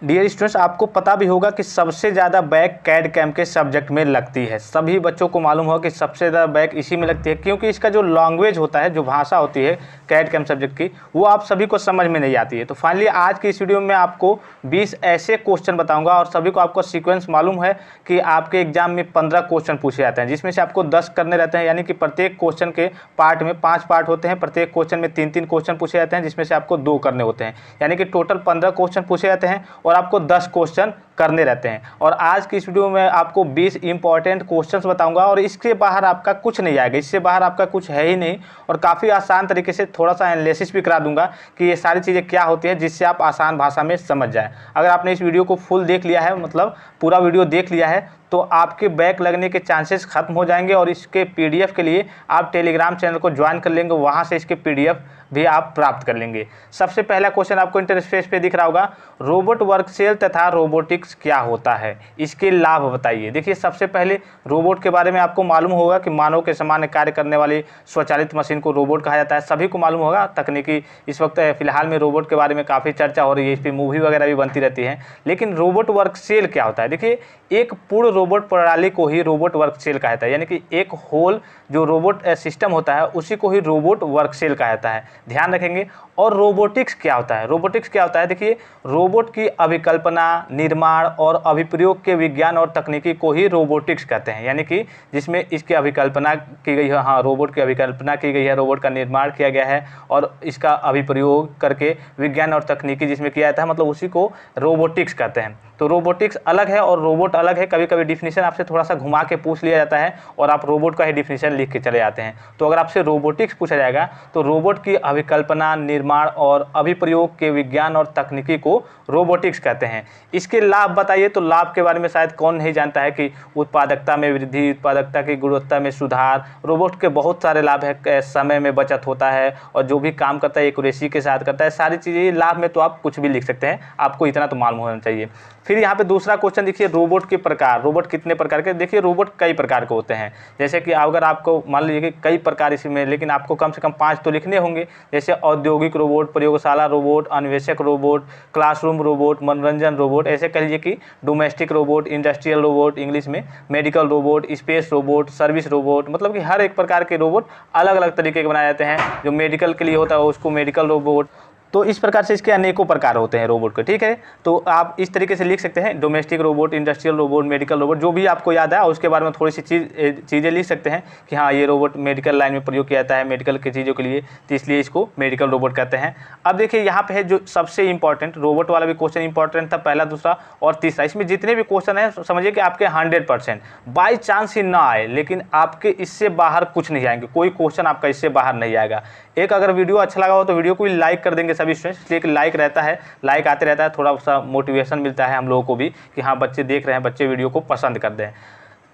Dear students, आपको पता भी होगा कि सबसे ज़्यादा बैक कैड कैम के सब्जेक्ट में लगती है। सभी बच्चों को मालूम होगा कि सबसे ज़्यादा बैक इसी में लगती है, क्योंकि इसका जो लैंग्वेज होता है, जो भाषा होती है कैड कैम सब्जेक्ट की, वो आप सभी को समझ में नहीं आती है। तो फाइनली आज की इस वीडियो में आपको 20 ऐसे क्वेश्चन बताऊंगा, और सभी को आपको सीक्वेंस मालूम है कि आपके एग्जाम में 15 क्वेश्चन पूछे जाते हैं, जिसमें से आपको 10 करने रहते हैं। यानी कि प्रत्येक क्वेश्चन के पार्ट में 5 पार्ट होते हैं, प्रत्येक क्वेश्चन में 3-3 क्वेश्चन पूछे जाते हैं, जिसमें से आपको 2 करने होते हैं। यानी कि टोटल 15 क्वेश्चन पूछे जाते हैं और आपको 10 क्वेश्चन करने रहते हैं। और आज की इस वीडियो में आपको 20 इंपॉर्टेंट क्वेश्चंस बताऊंगा, और इसके बाहर आपका कुछ नहीं आएगा, इससे बाहर आपका कुछ है ही नहीं। और काफ़ी आसान तरीके से थोड़ा सा एनालिसिस भी करा दूंगा कि ये सारी चीज़ें क्या होती है, जिससे आप आसान भाषा में समझ जाएं। अगर आपने इस वीडियो को फुल देख लिया है, मतलब पूरा वीडियो देख लिया है, तो आपके बैक लगने के चांसेस खत्म हो जाएंगे। और इसके पीडीएफ के लिए आप टेलीग्राम चैनल को ज्वाइन कर लेंगे, वहाँ से इसके पीडीएफ भी आप प्राप्त कर लेंगे। सबसे पहला क्वेश्चन आपको इंटरफेस पे दिख रहा होगा, रोबोट वर्क सेल तथा रोबोटिक्स क्या होता है, इसके लाभ बताइए। देखिए, सबसे पहले रोबोट के बारे में आपको मालूम होगा कि मानव के समान कार्य करने वाली स्वचालित मशीन को रोबोट कहा जाता है। सभी को मालूम होगा, तकनीकी इस वक्त फिलहाल में रोबोट के बारे में काफ़ी चर्चा हो रही है, इस पर मूवी वगैरह भी बनती रहती है। लेकिन रोबोट वर्क सेल क्या होता है? देखिए, एक पूर्ण रोबोट प्रणाली को ही रोबोट वर्क सेल कहा जाता है। यानी कि एक होल जो रोबोट सिस्टम होता है, उसी को ही रोबोट वर्क सेल कहा जाता है, ध्यान रखेंगे। और रोबोटिक्स क्या होता है? रोबोटिक्स क्या होता है? देखिए, रोबोट की अभिकल्पना, निर्माण और अभिप्रयोग के विज्ञान और तकनीकी को ही रोबोटिक्स कहते हैं। यानी कि जिसमें इसकी अभिकल्पना की गई है, हाँ, रोबोट की अभिकल्पना की गई है, रोबोट का निर्माण किया गया है और इसका अभिप्रयोग करके विज्ञान और तकनीकी जिसमें किया जाता है, मतलब उसी को रोबोटिक्स कहते हैं। तो रोबोटिक्स अलग है और रोबोट अलग है। कभी कभी डिफिनीशन आपसे थोड़ा सा घुमा के पूछ लिया जाता है और आप रोबोट का ही डिफिनीशन लिख के चले जाते हैं। तो अगर आपसे रोबोटिक्स पूछा जाएगा तो रोबोट की अभिकल्पना, निर्माण और अभिप्रयोग के विज्ञान और तकनीकी को रोबोटिक्स कहते हैं। इसके लाभ बताइए। तो लाभ के बारे में शायद कौन नहीं जानता है कि उत्पादकता में वृद्धि, उत्पादकता की गुणवत्ता में सुधार। रोबोट के बहुत सारे लाभ है, समय में बचत होता है और जो भी काम करता है एक्यूरेसी के साथ करता है। सारी चीज़ें लाभ में तो आप कुछ भी लिख सकते हैं, आपको इतना तो मालूम होना चाहिए। फिर यहाँ पे दूसरा क्वेश्चन देखिए, रोबोट के प्रकार। रोबोट कितने प्रकार के? देखिए, रोबोट कई प्रकार के होते हैं। जैसे कि अगर आपको मान लीजिए कि कई प्रकार इसमें, लेकिन आपको कम से कम 5 तो लिखने होंगे। जैसे औद्योगिक रोबोट, प्रयोगशाला रोबोट, अन्वेषक रोबोट, क्लासरूम रोबोट, मनोरंजन रोबोट, ऐसे कह लीजिए कि domestic robot, industrial robot English में, medical robot, space robot, service robot. मतलब कि हर एक प्रकार के रोबोट अलग अलग तरीके के बनाए जाते हैं। जो मेडिकल के लिए होता है उसको मेडिकल रोबोट। तो इस प्रकार से इसके अनेकों प्रकार होते हैं रोबोट के, ठीक है। तो आप इस तरीके से लिख सकते हैं, domestic robot, industrial robot, medical robot, जो भी आपको याद है उसके बारे में थोड़ी सी चीज़ें लिख सकते हैं कि हाँ, ये रोबोट मेडिकल लाइन में प्रयोग किया जाता है, मेडिकल की चीज़ों के लिए, तो इसलिए इसको मेडिकल रोबोट कहते हैं। अब देखिए, यहाँ पे है जो सबसे इंपॉर्टेंट, रोबोट वाला भी क्वेश्चन इंपॉर्टेंट था, पहला, दूसरा और तीसरा। इसमें जितने भी क्वेश्चन है समझिए कि आपके 100% बाई चांस ही ना आए, लेकिन आपके इससे बाहर कुछ नहीं आएंगे, कोई क्वेश्चन आपका इससे बाहर नहीं आएगा। एक अगर वीडियो अच्छा लगा हो तो वीडियो को भी लाइक कर देंगे सभी स्टूडेंट्स, इसलिए कि लाइक रहता है, लाइक आते रहता है, थोड़ा सा मोटिवेशन मिलता है हम लोगों को भी कि हाँ, बच्चे देख रहे हैं, बच्चे वीडियो को पसंद कर दें।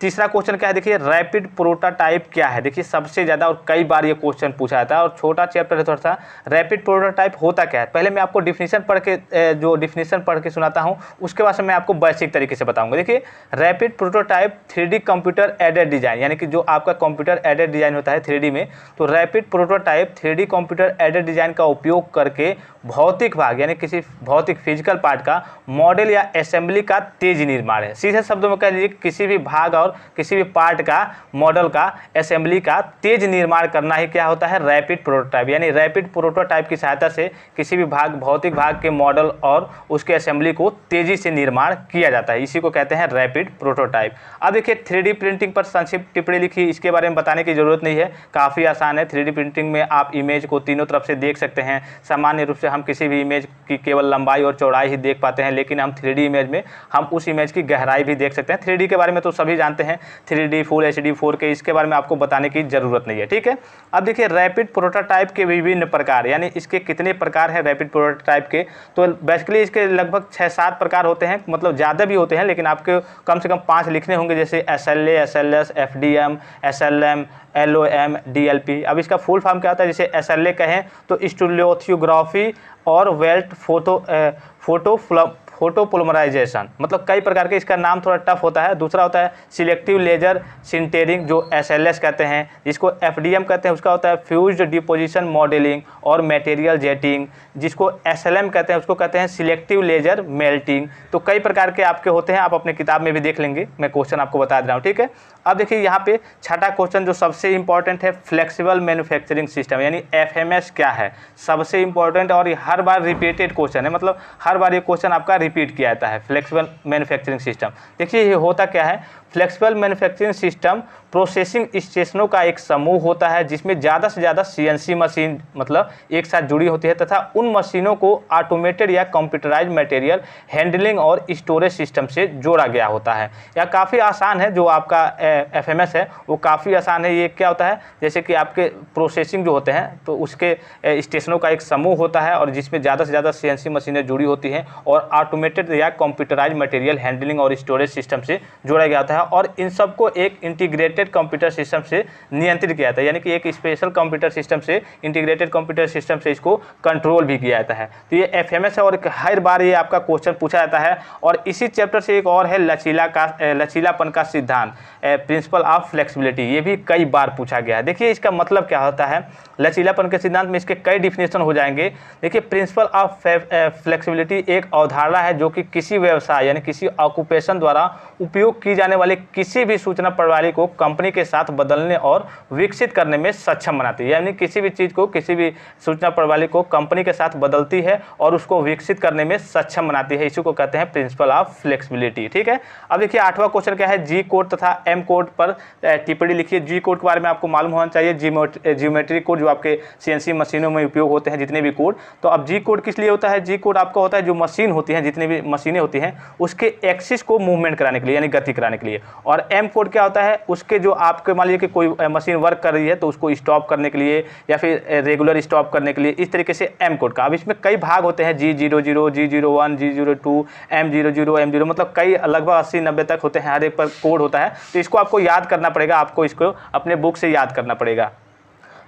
तीसरा क्वेश्चन क्या है? देखिए, रैपिड प्रोटोटाइप क्या है? देखिए, सबसे ज़्यादा और कई बार ये क्वेश्चन पूछा जाता है और छोटा चैप्टर है थोड़ा सा। रैपिड प्रोटोटाइप होता क्या है? पहले मैं आपको डिफिनीशन पढ़ के सुनाता हूँ, उसके बाद मैं आपको बेसिक तरीके से बताऊंगा। देखिए, rapid prototype 3D computer aided design, यानी कि जो आपका कंप्यूटर एडेड डिजाइन होता है 3D में, तो rapid prototype 3D computer aided design का उपयोग करके भौतिक भाग, यानी किसी भौतिक फिजिकल पार्ट का मॉडल या असेंबली का तेज निर्माण है। सीधे शब्दों में कह लीजिए, किसी भी भाग और किसी भी पार्ट का, मॉडल का, असेंबली का तेज निर्माण करना ही क्या होता है? Rapid prototype. यानी रैपिड प्रोटोटाइप की सहायता से किसी भी भाग, भौतिक भाग के मॉडल और उसके असेंबली को तेजी से निर्माण किया जाता है, इसी को कहते हैं रैपिड प्रोटोटाइप। अब देखिए, 3D प्रिंटिंग पर संक्षिप्त टिप्पणी लिखी, इसके बारे में बताने की जरूरत नहीं है, काफ़ी आसान है। 3D प्रिंटिंग में आप इमेज को तीनों तरफ से देख सकते हैं। सामान्य रूप से हम किसी भी इमेज की केवल लंबाई और चौड़ाई ही देख पाते हैं, लेकिन हम 3D इमेज में हम उस इमेज की गहराई भी देख सकते हैं। 3D के बारे में तो सभी जानते हैं, 3D, फुल HD, 4K, इसके बारे में आपको बताने की जरूरत नहीं है, ठीक है। अब देखिए, रैपिड प्रोटोटाइप के विभिन्न प्रकार, यानी इसके कितने प्रकार हैं रैपिड प्रोटोटाइप के? तो बेसिकली इसके लगभग 6-7 प्रकार होते हैं, मतलब ज़्यादा भी होते हैं, लेकिन आपके कम से कम 5 लिखने होंगे। जैसे SLA, SLS, FDM, SLM, LOM, DLP। अब इसका फुल फॉर्म क्या होता है? जैसे SLA कहें तो स्टीरियोलिथोग्राफी और वेल्ट फोटोपोलिमराइजेशन, मतलब कई प्रकार के, इसका नाम थोड़ा टफ होता है। दूसरा होता है सिलेक्टिव लेजर सिंटरिंग जो SLS कहते हैं, जिसको FDM कहते हैं, उसका होता है फ्यूज्ड डिपोजिशन मॉडलिंग और मटेरियल जेटिंग, जिसको SLM कहते हैं, उसको कहते हैं सिलेक्टिव लेजर मेल्टिंग। तो कई प्रकार के आपके होते हैं, आप अपने किताब में भी देख लेंगे, मैं क्वेश्चन आपको बता दे रहा हूँ, ठीक है। अब देखिए यहाँ पे छठा क्वेश्चन जो सबसे इंपॉर्टेंट है, फ्लेक्सिबल मैन्युफैक्चरिंग सिस्टम यानी FMS क्या है, सबसे इंपॉर्टेंट और ये हर बार रिपीटेड क्वेश्चन है, मतलब हर बार ये क्वेश्चन आपका रिपीट किया जाता है। फ्लेक्सिबल मैन्युफैक्चरिंग सिस्टम, देखिए ये होता क्या है। फ्लेक्सिबल मैन्युफैक्चरिंग सिस्टम प्रोसेसिंग स्टेशनों का एक समूह होता है जिसमें ज़्यादा से ज़्यादा CNC मशीन मतलब एक साथ जुड़ी होती है तथा उन मशीनों को ऑटोमेटेड या कंप्यूटराइज्ड मटेरियल हैंडलिंग और स्टोरेज सिस्टम से जोड़ा गया होता है। यह काफ़ी आसान है, जो आपका FMS है वो काफ़ी आसान है। ये क्या होता है, जैसे कि आपके प्रोसेसिंग जो होते हैं तो उसके स्टेशनों का एक समूह होता है और जिसमें ज़्यादा से ज़्यादा CNC मशीनें जुड़ी होती हैं और ऑटोमेटेड या कंप्यूटराइज्ड मटेरियल हैंडलिंग और स्टोरेज सिस्टम से जोड़ा गया होता है और इन सबको एक इंटीग्रेटेड कंप्यूटर सिस्टम से नियंत्रित किया जाता है, यानी कि एक स्पेशल कंप्यूटर सिस्टम से, इंटीग्रेटेड कंप्यूटर सिस्टम से इसको कंट्रोल भी किया जाता है। तो ये FMS है और हर बार ये आपका क्वेश्चन पूछा जाता है। और इसी चैप्टर से एक और है लचीलापन का सिद्धांत, प्रिंसिपल ऑफ फ्लेक्सिबिलिटी, ये भी कई बार पूछा गया है। देखिए इसका मतलब क्या होता है, लचीलापन के सिद्धांत में इसके कई डिफिनेशन हो जाएंगे। देखिए प्रिंसिपल ऑफ फ्लेक्सिबिलिटी एक अवधारणा है जो कि किसी व्यवसाय यानी किसी ऑक्यूपेशन द्वारा उपयोग की जाने वाली किसी भी सूचना प्रणाली को कंपनी के साथ बदलने और विकसित करने में सक्षम बनाती है, यानी किसी भी चीज़ को, किसी भी सूचना प्रणाली को कंपनी के साथ बदलती है और उसको विकसित करने में सक्षम बनाती है। इसी को कहते हैं प्रिंसिपल ऑफ फ्लेक्सिबिलिटी, ठीक है। अब देखिए आठवां क्वेश्चन क्या है, G कोड तथा M कोड पर टिप्पणी लिखिए। G कोड के बारे में आपको मालूम होना चाहिए, जियोमेट्री कोड जो आपके CNC मशीनों में उपयोग होते हैं जितने भी कोड। तो अब G कोड किस लिए होता है, G कोड आपका होता है जो मशीन होती है, जितनी भी मशीनें होती हैं उसके एक्सिस को मूवमेंट कराने के लिए यानी गति कराने के लिए। और M कोड क्या होता है, उसके जो आपके मान लीजिए कि कोई मशीन वर्क कर रही है तो उसको स्टॉप करने के लिए या फिर रेगुलर स्टॉप करने के लिए, इस तरीके से M कोड का। अब इसमें कई भाग होते हैं, G00, G01, G02, M00, M0, मतलब कई लगभग 80-90 तक होते हैं, हर एक पर कोड होता है। तो इसको आपको याद करना पड़ेगा, आपको इसको अपने बुक से याद करना पड़ेगा।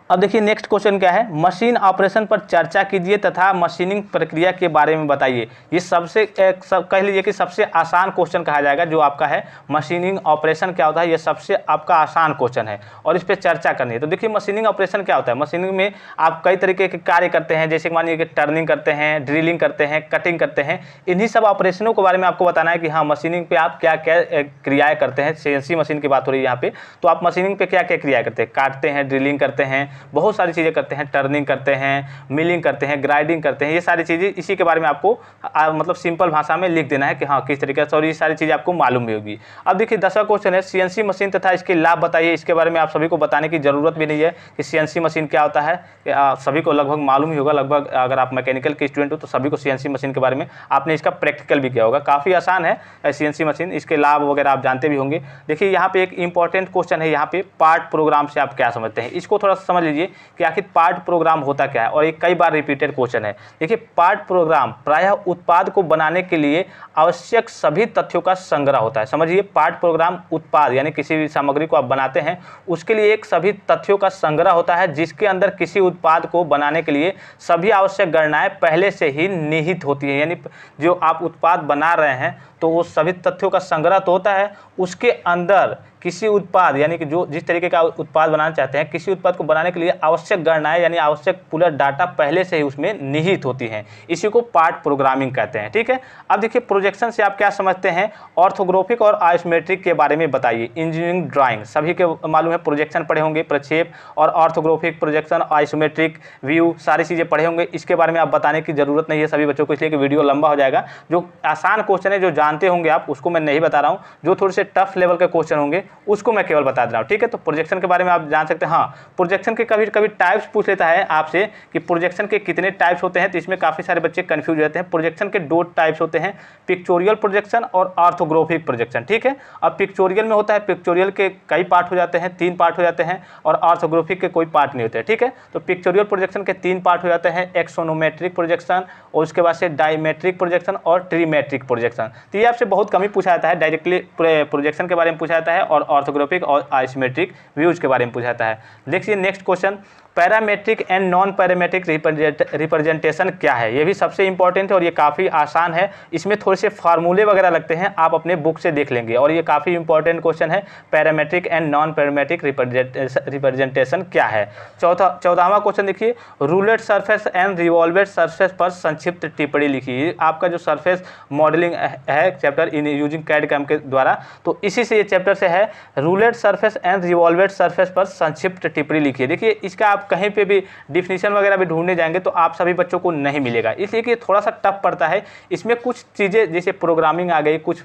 अब देखिए नेक्स्ट क्वेश्चन क्या है, मशीन ऑपरेशन पर चर्चा कीजिए तथा मशीनिंग प्रक्रिया के बारे में बताइए। ये कह लीजिए कि सबसे आसान क्वेश्चन कहा जाएगा जो आपका है, मशीनिंग ऑपरेशन क्या होता है, ये सबसे आपका आसान क्वेश्चन है और इस पर चर्चा करनी है। तो देखिए मशीनिंग ऑपरेशन क्या होता है, मशीनिंग में आप कई तरीके के कार्य करते हैं, जैसे मानिए कि टर्निंग करते हैं, ड्रिलिंग करते हैं, कटिंग करते हैं। इन्हीं सब ऑपरेशनों के बारे में आपको बताना है कि हाँ मशीनिंग पे आप क्या क्या क्रियाएँ करते हैं। CNC मशीन की बात हो रही है यहाँ पे, तो आप मशीनिंग पे क्या क्या क्रियाएँ करते हैं, काटते हैं, ड्रिलिंग करते हैं, बहुत सारी चीज़ें करते हैं, टर्निंग करते हैं, मिलिंग करते हैं, ग्राइंडिंग करते हैं। ये सारी चीज़ें इसी के बारे में आपको मतलब सिंपल भाषा में लिख देना है कि हाँ किस तरीके से, और ये सारी चीज़ें आपको मालूम भी होगी। अब देखिए 10वां क्वेश्चन है, CNC मशीन तथा इसके लाभ बताइए। इसके बारे में आप सभी को बताने की ज़रूरत भी नहीं है कि CNC मशीन क्या होता है, सभी को लगभग मालूम ही होगा। लगभग अगर आप मैकेनिकल के स्टूडेंट हो तो सभी को CNC मशीन के बारे में आपने इसका प्रैक्टिकल भी किया होगा। काफ़ी आसान है CNC मशीन, इसके लाभ वगैरह आप जानते भी होंगे। देखिए यहाँ पे एक इंपॉर्टेंट क्वेश्चन है, यहाँ पे पार्ट प्रोग्राम से आप क्या समझते हैं, इसको थोड़ा समझ लीजिए कि आखिर पार्ट प्रोग्राम होता क्या है, और ये कई बार रिपीटेड क्वेश्चन है। देखिए पार्ट प्रोग्राम प्रायः उत्पाद को बनाने के लिए आवश्यक सभी तथ्यों का संग्रह होता है। समझिए पार्ट प्रोग्राम उत्पाद यानी किसी भी सामग्री को आप बनाते हैं उसके लिए एक सभी तथ्यों का संग्रह होता है, जिसके अंदर किसी उत्पाद को बनाने के लिए सभी आवश्यक गणनाएं पहले से ही निहित होती हैं। यानी जो आप उत्पाद बना रहे हैं तो वो सभी तथ्यों का संग्रह तो होता है, उसके अंदर किसी उत्पाद यानी कि जो जिस तरीके का उत्पाद बनाना चाहते हैं, किसी उत्पाद को बनाने के लिए आवश्यक गणनाएं यानी आवश्यक पूरा डाटा पहले से ही उसमें निहित होती हैं। इसी को पार्ट प्रोग्रामिंग कहते हैं, ठीक है। अब देखिए प्रोजेक्शन से आप क्या समझते हैं, ऑर्थोग्राफिक और आइसोमेट्रिक के बारे में बताइए। इंजीनियरिंग ड्राइंग सभी के मालूम है, प्रोजेक्शन पढ़े होंगे, प्रक्षेप और ऑर्थोग्राफिक, प्रोजेक्शन, आइसोमेट्रिक व्यू, सारी चीज़ें पढ़े होंगे। इसके बारे में आप बताने की जरूरत नहीं है सभी बच्चों को, इसलिए कि वीडियो लंबा हो जाएगा। जो आसान क्वेश्चन है जो जानते होंगे आप उसको मैं नहीं बता रहा हूँ, जो थोड़े से टफ लेवल के क्वेश्चन होंगे उसको मैं केवल बता रहा हूँ, ठीक है। तो प्रोजेक्शन के बारे में आप जान सकते हैं। हाँ प्रोजेक्शन के कभी कभी टाइप्स पूछ लेता है आपसे कि प्रोजेक्शन के कितने टाइप्स होते हैं, तो इसमें काफ़ी सारे बच्चे कंफ्यूज हो जाते हैं। प्रोजेक्शन के 2 टाइप्स होते हैं, पिक्चोरियल प्रोजेक्शन और ऑर्थोग्राफिक प्रोजेक्शन, ठीक है। अब पिक्चोरियल में होता है, पिक्चोरियल के कई पार्ट हो जाते हैं, 3 पार्ट हो जाते हैं, और ऑर्थोग्राफिक के कोई पार्ट नहीं होते, ठीक है। तो पिक्चोरियल प्रोजेक्शन के 3 पार्ट हो जाते हैं, एक्सोनोमेट्रिक प्रोजेक्शन और उसके बाद से डायमेट्रिक प्रोजेक्शन और ट्रीमेट्रिक प्रोजेक्शन। तो ये आपसे बहुत कम ही पूछा जाता है, डायरेक्टली प्रोजेक्शन के बारे में पूछा जाता है और ऑर्थोग्राफिक और आइसोमेट्रिक व्यूज के बारे में पूछा जाता है। देखिए next question, parametric and non parametric representation क्या है। ये भी सबसे इंपॉर्टेंट है और ये काफ़ी आसान है, इसमें थोड़े से फार्मूले वगैरह लगते हैं, आप अपने बुक से देख लेंगे और ये काफ़ी इंपॉर्टेंट क्वेश्चन है। Parametric and non parametric representation क्या है। 14वां क्वेश्चन देखिए, ruled surface and revolved surface पर संक्षिप्त टिप्पणी लिखिए। आपका जो सरफेस मॉडलिंग है chapter in using CAD CAM के द्वारा, तो इसी से ये चैप्टर से है। Ruled surface and revolved surface पर संक्षिप्त टिप्पणी लिखिए। देखिए इसका आप कहीं पे भी डिफिनीशन वगैरह भी ढूंढने जाएंगे तो आप सभी बच्चों को नहीं मिलेगा, इसलिए कि थोड़ा सा टफ पड़ता है। इसमें कुछ चीज़ें जैसे प्रोग्रामिंग आ गई, कुछ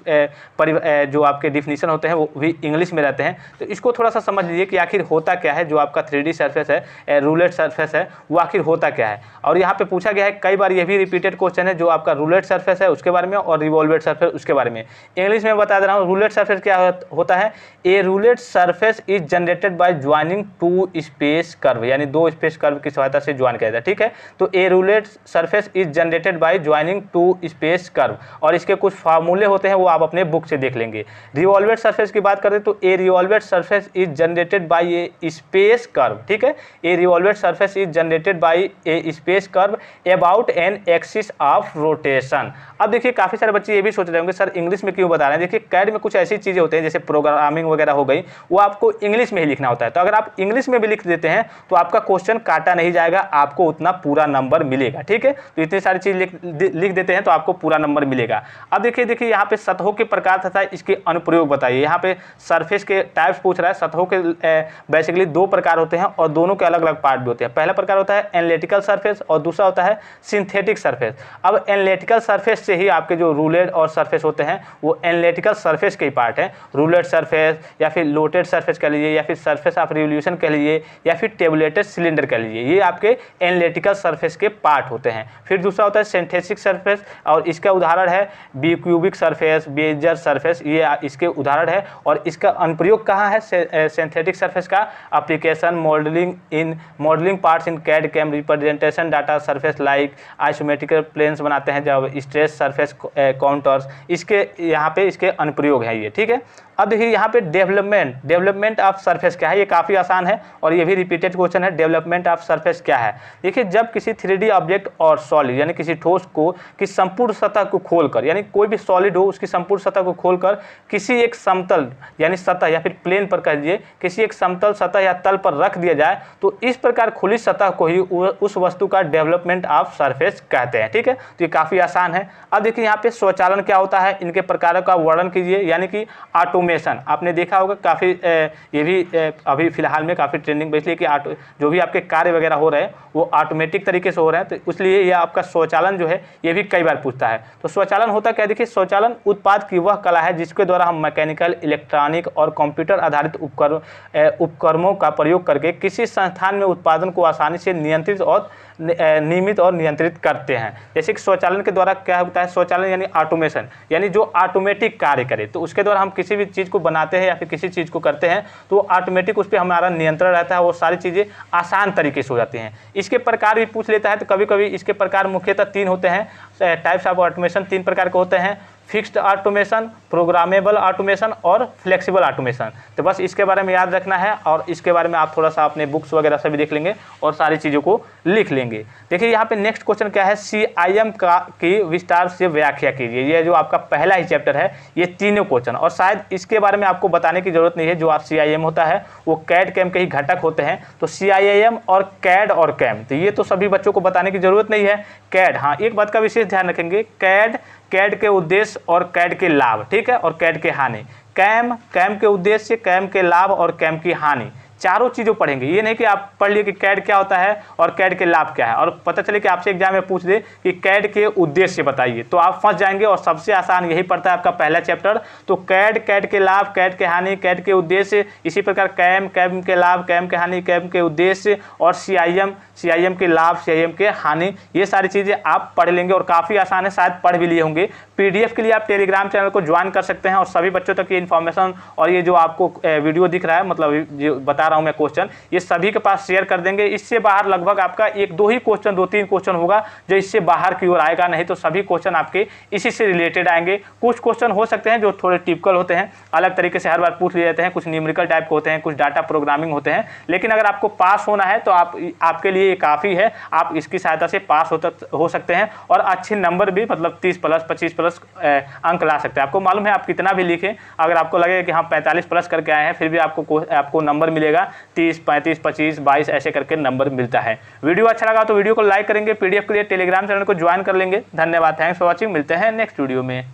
जो आपके डिफिनीशन होते हैं वो भी इंग्लिश में रहते हैं, तो इसको थोड़ा सा समझ लीजिए कि आखिर होता क्या है। जो आपका 3D सर्फेस है, रूलेड सर्फेस है, वो आखिर होता क्या है। और यहाँ पे पूछा गया है कई बार, ये भी रिपीटेड क्वेश्चन है, जो आपका रूलेड सर्फेस है उसके बारे में और रिवॉल्वेड सर्फेस उसके बारे में। इंग्लिश में बता दे रहा हूँ, रूलेड सर्फेस क्या होता है। A ruled surface is generated by joining two space curve, यानी दो स्पेस कर्व की सहायता से ज्वाइन किया जाता है, ठीक है। तो a ruled surface is generated by joining two space curve, और इसके कुछ फार्मूले होते हैं वो आप अपने बुक से देख लेंगे। रिवॉल्वेड सरफेस की बात करें तो a revolved surface is generated by a space curve, ठीक है। A revolved surface is generated by a space curve about an axis of rotation. अब देखिए काफ़ी सारे बच्चे ये भी सोच रहे होंगे सर इंग्लिश में क्यों बता रहे हैं। देखिए कैड में कुछ ऐसी चीज़ें होती हैं जैसे प्रोग्रामिंग वगैरह हो गई, वो आपको इंग्लिश में ही लिखना होता है। तो अगर आप इंग्लिश में भी लिख देते हैं तो आपका क्वेश्चन काटा नहीं जाएगा, आपको उतना पूरा नंबर मिलेगा, ठीक है। तो इतनी सारी चीज़ लिख देते हैं तो आपको पूरा नंबर मिलेगा। अब देखिए यहाँ पे सतहों के प्रकार तथा इसके अनुप्रयोग बताइए। यहाँ पे सरफेस के टाइप्स पूछ रहा है। सतहों के बेसिकली दो प्रकार होते हैं और दोनों के अलग अलग पार्ट भी होते हैं। पहला प्रकार होता है एनालिटिकल सरफेस और दूसरा होता है सिंथेटिक सरफेस। अब एनालिटिकल सरफेस से ही आपके जो रूलेड और सरफेस होते हैं वो एनालिटिकल सरफेस के ही पार्ट हैं। रूलेड सरफेस या फिर लोटेड सरफेस कह लीजिए, या फिर सरफेस ऑफ रिवोल्यूशन कह लीजिए, या फिर टेबुलेटेड सिलेंडर कह लीजिए, ये आपके एनालिटिकल सरफेस के पार्ट होते हैं। फिर दूसरा होता है सिंथेटिक सरफेस, और इसका उदाहरण है बिक्यूबिक सरफेस, बेजर सरफेस, ये इसके उदाहरण है। और इसका अनुप्रयोग कहाँ है सिंथेटिक सरफेस का? Application modelling parts in CAD CAM representation data surface like isometrical planes बनाते हैं, जब स्ट्रेस सरफेस काउंटर्स, इसके यहाँ पे इसके अनुप्रयोग है ये, ठीक है। अब देखिए यहाँ पे डेवलपमेंट ऑफ सरफेस क्या है, ये काफ़ी आसान है और ये भी रिपीटेड क्वेश्चन है। डेवलपमेंट ऑफ सरफेस क्या है? देखिए जब किसी 3D ऑब्जेक्ट और सॉलिड यानी किसी ठोस को की संपूर्ण सतह को खोलकर, यानी कोई भी सॉलिड हो उसकी संपूर्ण सतह को खोलकर किसी एक समतल यानी सतह या फिर प्लेन पर कह दीजिए, किसी एक समतल सतह या तल पर रख दिया जाए, तो इस प्रकार खुली सतह को ही उस वस्तु का डेवलपमेंट ऑफ सरफेस कहते हैं, ठीक है। तो ये काफ़ी आसान है। अब देखिए यहाँ पे स्वचालन क्या होता है, इनके प्रकारों का वर्णन कीजिए। यानी कि ऑटोमेशन आपने देखा होगा काफ़ी, ये भी अभी फिलहाल में काफ़ी ट्रेंडिंग में, इसलिए कि जो भी आपके कार्य वगैरह हो रहे हैं वो ऑटोमेटिक तरीके से हो रहे हैं, तो इसलिए ये आपका स्वचालन जो है ये भी कई बार पूछता है। तो स्वचालन होता क्या? देखिए स्वचालन उत्पाद की वह कला है जिसके द्वारा हम मैकेनिकल, इलेक्ट्रॉनिक और कंप्यूटर आधारित उपकरणों का प्रयोग करके किसी संस्थान में उत्पादन को आसानी से नियमित और नियंत्रित करते हैं। जैसे कि स्वचालन के द्वारा क्या होता है, स्वचालन यानी ऑटोमेशन, यानी जो ऑटोमेटिक कार्य करे, तो उसके द्वारा हम किसी भी चीज़ को बनाते हैं या फिर किसी चीज़ को करते हैं तो ऑटोमेटिक उस पर हमारा नियंत्रण रहता है, वो सारी चीज़ें आसान तरीके से हो जाती हैं। इसके प्रकार भी पूछ लेता है, तो कभी कभी इसके प्रकार मुख्यतः 3 होते हैं, टाइप्स ऑफ ऑटोमेशन 3 प्रकार के होते हैं: फिक्स्ड ऑटोमेशन, प्रोग्रामेबल ऑटोमेशन और फ्लेक्सिबल ऑटोमेशन। तो बस इसके बारे में याद रखना है और इसके बारे में आप थोड़ा सा अपने बुक्स वगैरह से भी देख लेंगे और सारी चीज़ों को लिख लेंगे। देखिए यहाँ पे नेक्स्ट क्वेश्चन क्या है, CIM की विस्तार से व्याख्या कीजिए। ये जो आपका पहला ही चैप्टर है, ये तीनों क्वेश्चन, और शायद इसके बारे में आपको बताने की जरूरत नहीं है। जो आप CIM होता है वो कैड कैम के ही घटक होते हैं, तो CIM और कैड और कैम, तो ये तो सभी बच्चों को बताने की जरूरत नहीं है। कैड, हाँ एक बात का विशेष ध्यान रखेंगे, कैड के उद्देश्य और कैड के लाभ, ठीक है, और कैड के हानि। कैम के उद्देश्य, कैम के लाभ और कैम की हानि, चारों चीज़ों पढ़ेंगे। ये नहीं कि आप पढ़ लिए कि कैड क्या होता है और कैड के लाभ क्या है, और पता चले कि आपसे एग्जाम में पूछ दे कि कैड के उद्देश्य बताइए, तो आप फंस जाएंगे। और सबसे आसान यही पड़ता है आपका पहला चैप्टर। तो कैड के लाभ, कैड के हानि, कैड के उद्देश्य, इसी प्रकार कैम के लाभ, कैम के हानि, कैम के उद्देश्य, और CIM के लाभ, CIM के हानि, ये सारी चीज़ें आप पढ़ लेंगे और काफ़ी आसान है, शायद पढ़ भी लिए होंगे। PDF के लिए आप टेलीग्राम चैनल को ज्वाइन कर सकते हैं और सभी बच्चों तक ये इन्फॉर्मेशन और ये जो आपको वीडियो दिख रहा है, मतलब जो बता रहा हूँ मैं क्वेश्चन, ये सभी के पास शेयर कर देंगे। इससे बाहर लगभग आपका 1-2 ही क्वेश्चन, 2-3 क्वेश्चन होगा जो इससे बाहर की ओर आएगा, नहीं तो सभी क्वेश्चन आपके इसी से रिलेटेड आएंगे। कुछ क्वेश्चन हो सकते हैं जो थोड़े टिपिकल होते हैं, अलग तरीके से हर बार पूछ लिए जाते हैं, कुछ न्यूमेरिकल टाइप के होते हैं, कुछ डाटा प्रोग्रामिंग होते हैं। लेकिन अगर आपको पास होना है तो आपके लिए ये काफ़ी है, आप इसकी सहायता से पास हो सकते हैं और अच्छे नंबर भी, मतलब 30 प्लस 25 प्लस अंक ला सकते हैं। आपको मालूम है आप कितना भी लिखें, अगर आपको लगेगा कि हाँ 45 प्लस करके आए हैं, फिर भी आपको नंबर मिलेगा 30, 35, 25, 22 ऐसे करके नंबर मिलता है। वीडियो अच्छा लगा तो वीडियो को लाइक करेंगे, पीडीएफ के लिए टेलीग्राम चैनल को ज्वाइन कर लेंगे। धन्यवाद, थैंक्स फॉर वॉचिंग। मिलते हैं नेक्स्ट वीडियो में।